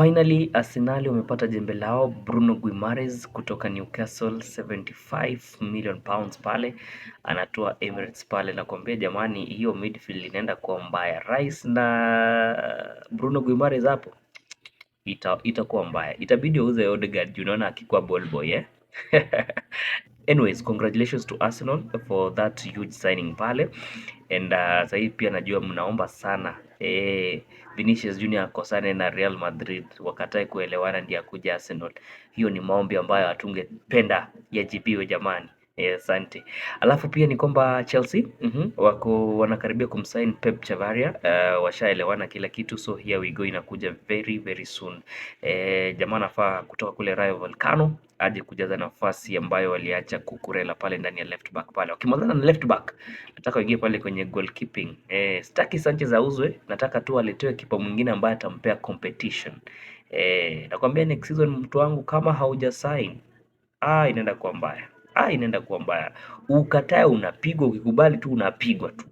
Finally, Arsenal wamepata jembe lao Bruno Guimaraes kutoka Newcastle, 75 million pounds pale anatoa Emirates pale. Nakwambia jamani, hiyo midfield inaenda kuwa mbaya. Rice na Bruno Guimaraes hapo itakuwa mbaya, itabidi uuze Odegaard, unaona akikuwa ball boy eh? Anyways, congratulations to Arsenal for that huge signing pale and sasa hivi pia najua mnaomba sana Vinicius Junior akosane na Real Madrid, wakatae kuelewana ndio akuja Arsenal. Hiyo ni maombi ambayo hatungependa yajibiwe jamani. Asante. Alafu pia ni kwamba Chelsea wako wanakaribia kumsign Pep Chavaria, washaelewana kila kitu, so here we go, inakuja very very soon. Jamaa anafaa kutoka kule Rayo Vallecano aje kujaza nafasi ambayo waliacha Cucurella pale ndani ya left back pale. Wakimalizana na left back, nataka waingie pale kwenye goalkeeping. Sitaki Sanchez auzwe, nataka tu aletewe kipa mwingine ambaye atampea competition. Nakwambia next season mtu wangu, kama hauja sign inaenda kuwa mbaya. Inaenda kuwa mbaya. Ukatae unapigwa, ukikubali tu unapigwa tu.